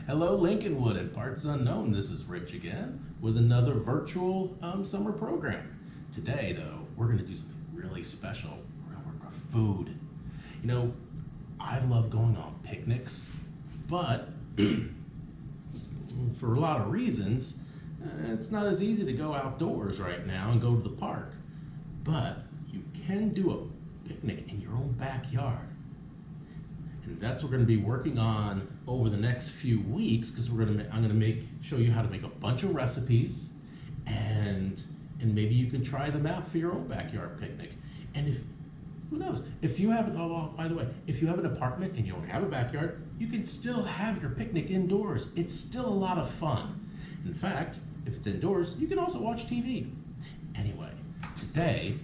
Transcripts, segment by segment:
Hello, Lincolnwood and parts unknown. This is Rich again with another virtual summer program. Today, though, we're going to do something really special. We're going to work with food. You know, I love going on picnics, but for a lot of reasons, it's not as easy to go outdoors right now and go to the park. But you can do a picnic in your own backyard. And that's what we're going to be working on over the next few weeks, because I'm going to show you how to make a bunch of recipes, and maybe you can try them out for your own backyard picnic. And who knows, if you have by the way, if you have an apartment and you don't have a backyard, you can still have your picnic indoors. It's still a lot of fun. In fact, if it's indoors, you can also watch TV. Anyway, today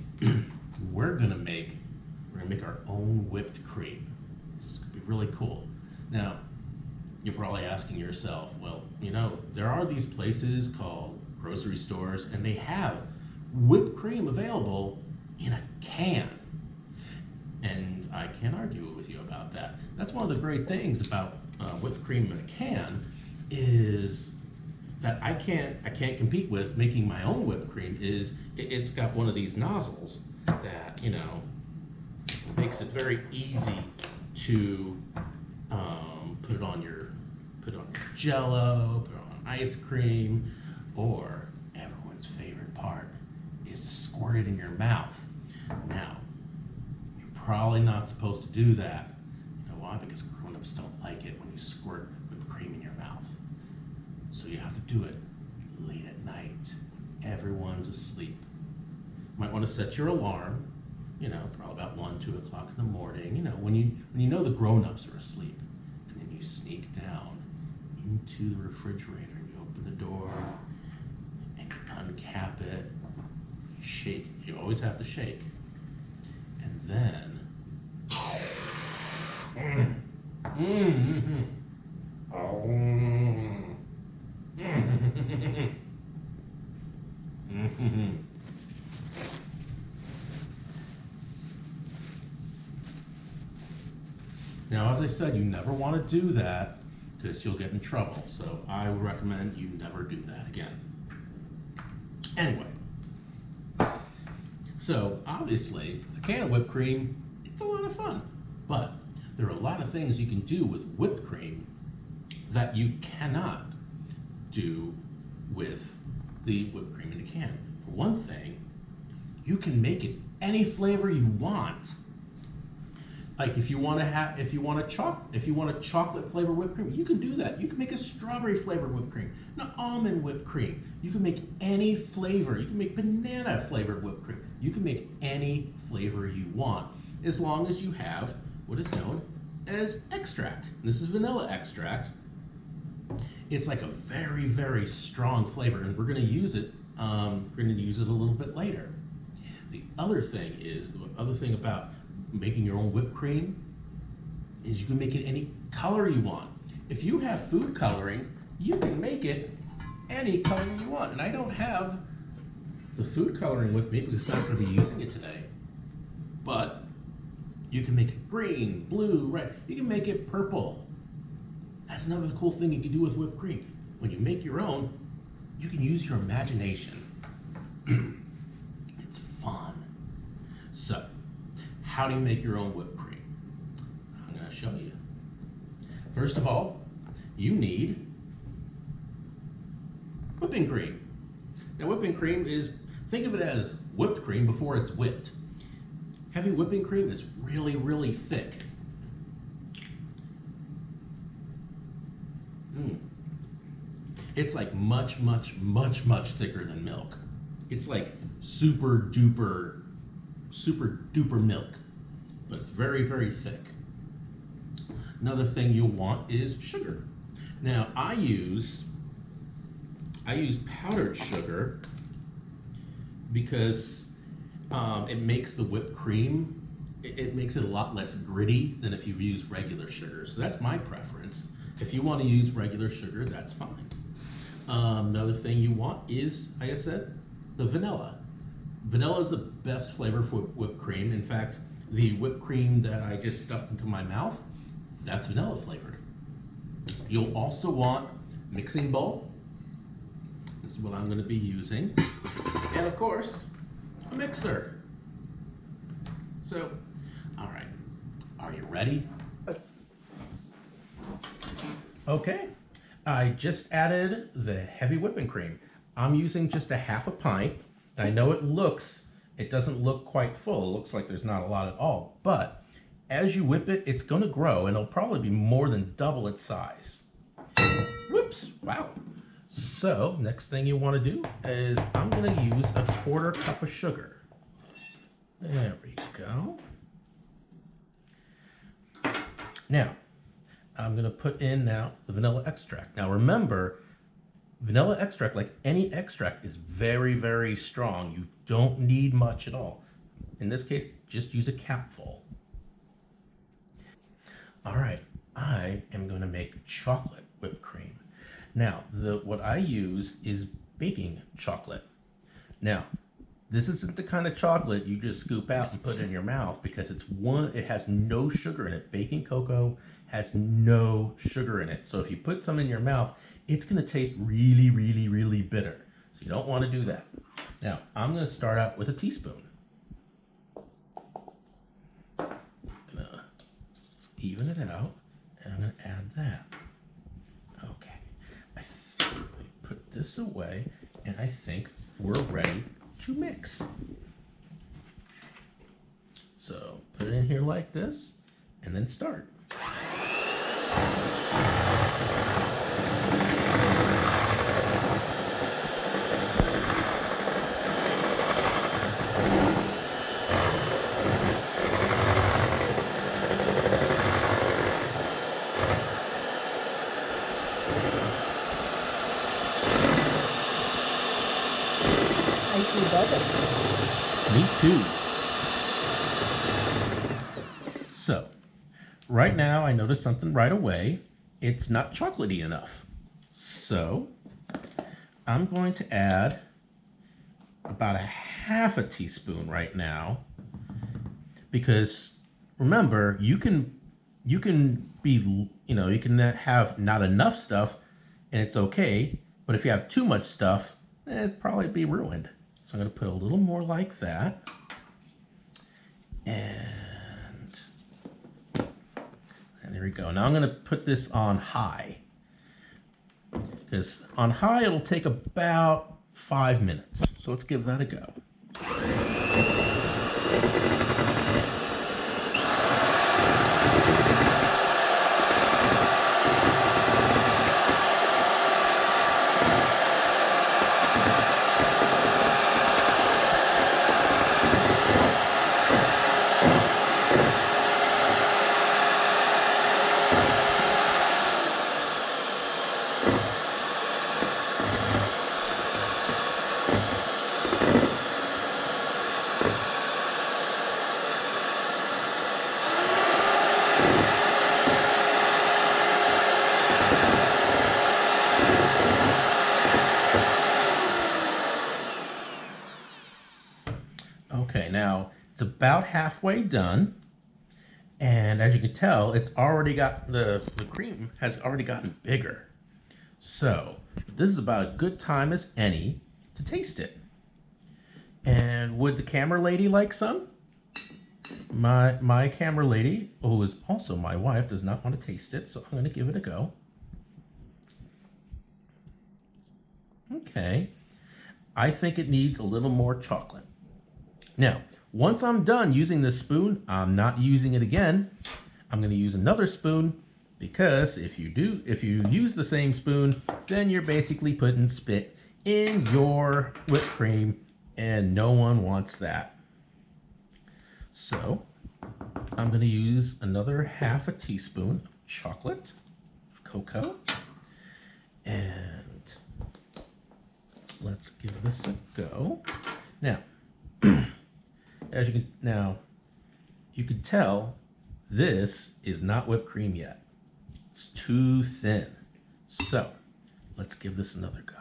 we're gonna make our own whipped cream. This is gonna be really cool. Now, you're probably asking yourself, well, you know, there are these places called grocery stores, and they have whipped cream available in a can. And I can't argue with you about that. That's one of the great things about whipped cream in a can, is that I can't compete with making my own whipped cream. It's got one of these nozzles that, you know, makes it very easy to put it on your Jello, put it on ice cream, or everyone's favorite part is to squirt it in your mouth. Now, you're probably not supposed to do that. You know why? Because grown-ups don't like it when you squirt whipped cream in your mouth. So you have to do it late at night when everyone's asleep. You might want to set your alarm, you know, probably about 1, 2 o'clock in the morning, you know, when you know the grown-ups are asleep. And then you sneak down into the refrigerator, and you open the door, and you uncap it, you shake, you always have to shake, and then, Now, as I said, you never want to do that because you'll get in trouble. So I would recommend you never do that again. Anyway, so obviously a can of whipped cream, it's a lot of fun. But there are a lot of things you can do with whipped cream that you cannot do with the whipped cream in a can. For one thing, you can make it any flavor you want. Like if you want a chocolate flavored whipped cream, you can do that. You can make a strawberry flavored whipped cream, an almond whipped cream. You can make any flavor. You can make banana flavored whipped cream. You can make any flavor you want, as long as you have what is known as extract. And this is vanilla extract. It's like a very, very strong flavor, and we're going to use it. We're going to use it a little bit later. The other thing about making your own whipped cream is you can make it any color you want. If you have food coloring, you can make it any color you want. And I don't have the food coloring with me because I'm not going to be using it today. But you can make it green, blue, red. You can make it purple. That's another cool thing you can do with whipped cream. When you make your own, you can use your imagination. It's fun. So, how do you make your own whipped cream? I'm going to show you. First of all, you need whipping cream. Now, whipping cream is, think of it as whipped cream before it's whipped. Heavy whipping cream is really, really thick. It's like much, much, much, much thicker than milk. It's like super duper milk, but it's very, very thick. Another thing you'll want is sugar. Now, I use powdered sugar because it makes the whipped cream, it makes it a lot less gritty than if you use regular sugar. So that's my preference. If you want to use regular sugar, that's fine. Another thing you want is, like I said, the vanilla. Vanilla is the best flavor for whipped cream. In fact, the whipped cream that I just stuffed into my mouth, that's vanilla flavored. You'll also want mixing bowl. This is what I'm going to be using. And of course, a mixer. So, all right, are you ready? Okay, I just added the heavy whipping cream. I'm using just a half a pint. I know it doesn't look quite full. It looks like there's not a lot at all, but as you whip it, it's gonna grow and it'll probably be more than double its size. Whoops, wow. So next thing you wanna do is I'm gonna use a 1/4 cup of sugar. There we go. Now, I'm going to put in now the vanilla extract. Now remember, vanilla extract, like any extract, is very, very strong. You don't need much at all. In this case, just use a capful. All right, I am going to make chocolate whipped cream. Now, what I use is baking chocolate. Now, this isn't the kind of chocolate you just scoop out and put in your mouth because it has no sugar in it. Baking cocoa has no sugar in it. So if you put some in your mouth, it's going to taste really, really, really bitter. So you don't want to do that. Now, I'm going to start out with a teaspoon. I'm going to even it out, and I'm going to add that. Okay. I put this away, and I think we're ready to mix. So put it in here like this, and then start. I see bubbles. Me too. So, right now I noticed something right away. It's not chocolatey enough. So, I'm going to add about a 1/2 teaspoon right now. Because remember, you can be, you can have not enough stuff and it's okay. But if you have too much stuff, it'd probably be ruined. So I'm going to put a little more like that. And there we go. Now I'm going to put this on high. Because on high it'll take about 5 minutes. So let's give that a go. Okay, now it's about halfway done, and as you can tell, it's already got the cream has already gotten bigger. So this is about a good time as any to taste it. And would the camera lady like some? My camera lady, who is also my wife, does not want to taste it, so I'm going to give it a go. Okay, I think it needs a little more chocolate. Now, once I'm done using this spoon, I'm not using it again. I'm going to use another spoon because if you use the same spoon, then you're basically putting spit in your whipped cream, and no one wants that. So, I'm going to use another 1/2 teaspoon of chocolate, cocoa, and let's give this a go. Now, you can tell this is not whipped cream yet. It's too thin. So, let's give this another go.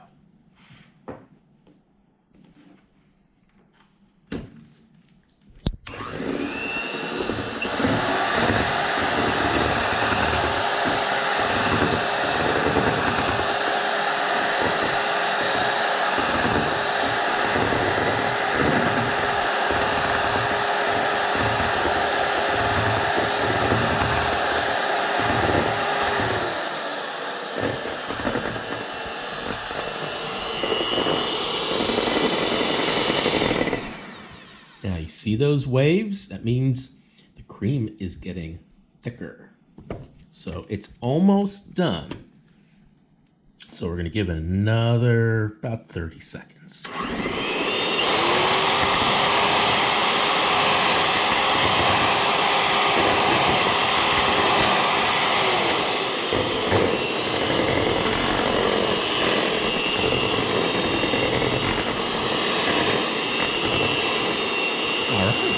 Now you see those waves? That means the cream is getting thicker. So it's almost done. So we're going to give it another about 30 seconds. All right.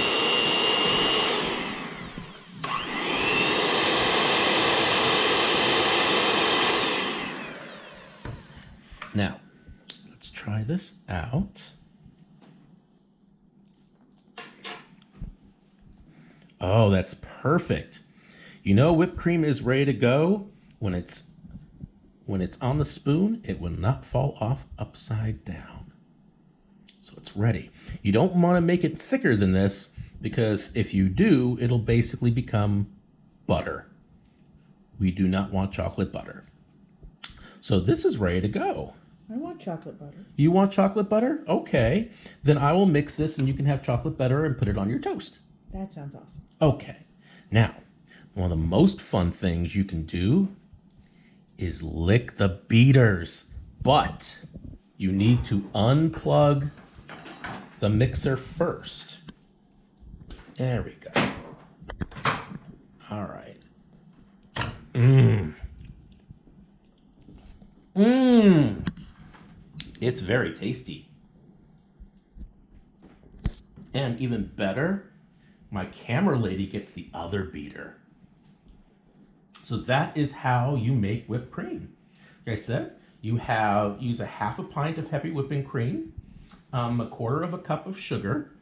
Now, let's try this out. Oh, that's perfect. You know whipped cream is ready to go when it's on the spoon, it will not fall off upside down. So it's ready. You don't want to make it thicker than this because if you do, it'll basically become butter. We do not want chocolate butter. So this is ready to go. I want chocolate butter. You want chocolate butter? Okay. Then I will mix this and you can have chocolate butter and put it on your toast. That sounds awesome. Okay. Now, one of the most fun things you can do is lick the beaters. But you need to unplug the mixer first. There we go. All right. It's very tasty. And even better, my camera lady gets the other beater. So that is how you make whipped cream. Like I said, you use a half a pint of heavy whipping cream, a quarter of a cup of sugar,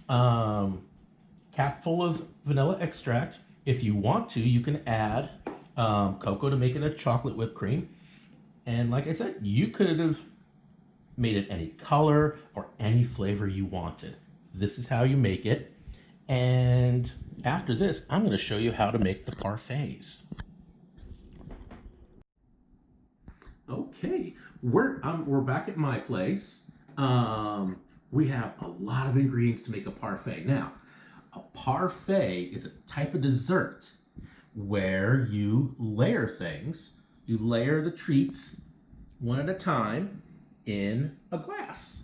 capful of vanilla extract. If you want to, you can add cocoa to make it a chocolate whipped cream. And like I said, you could have made it any color or any flavor you wanted. This is how you make it. And after this, I'm going to show you how to make the parfaits. Okay, we're back at my place. We have a lot of ingredients to make a parfait. Now, a parfait is a type of dessert where you layer things. You layer the treats one at a time in a glass.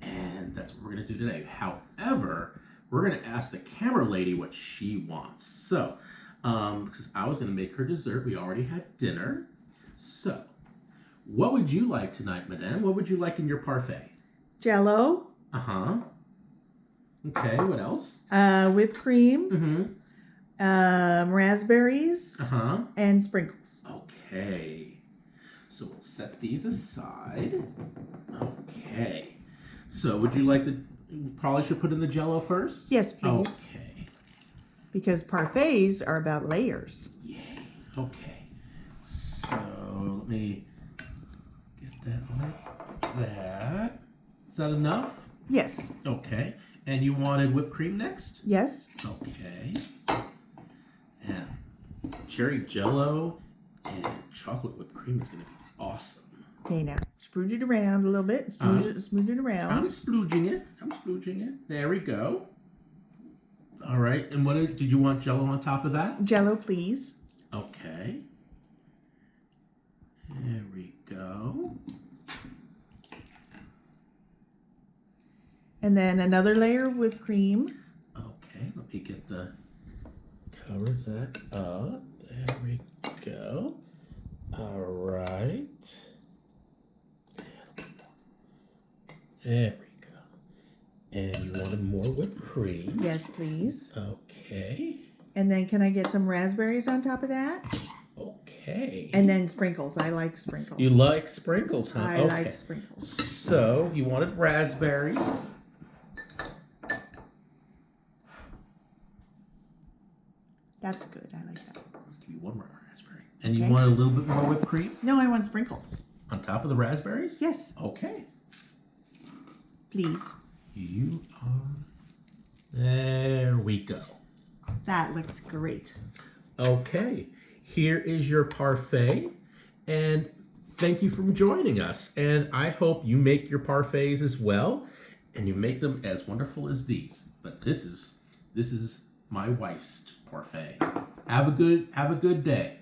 And that's what we're going to do today. However, we're going to ask the camera lady what she wants. So, because I was going to make her dessert, we already had dinner. So, what would you like tonight, Madame? What would you like in your parfait? Jello. Uh-huh. Okay, what else? Whipped cream. Mm-hmm. Raspberries. Uh-huh. And sprinkles. Okay. So we'll set these aside. Okay. So would you like probably should put in the Jello first? Yes, please. Okay. Because parfaits are about layers. Yay. Okay. So let me get that like that. Is that enough? Yes. Okay. And you wanted whipped cream next? Yes. Okay. And cherry Jello and chocolate whipped cream is going to be awesome. Okay, now spruge it around a little bit. Smooth it around. I'm splooging it. There we go. All right. And what did you want Jello on top of that? Jello, please. Okay. There we go. And then another layer of whipped cream. Okay. Let me get cover that up. There we go. All right. There we go. And you wanted more whipped cream? Yes, please. Okay. And then can I get some raspberries on top of that? Okay. And then sprinkles. I like sprinkles. You like sprinkles, huh? I like sprinkles. So you wanted raspberries. That's good. I like that. Give you one more raspberry. And you want a little bit more whipped cream? No, I want sprinkles. On top of the raspberries? Yes. Okay. Please. You are... There we go. That looks great. Okay. Here is your parfait. And thank you for joining us. And I hope you make your parfaits as well, and you make them as wonderful as these. But this is my wife's parfait. Have a good day.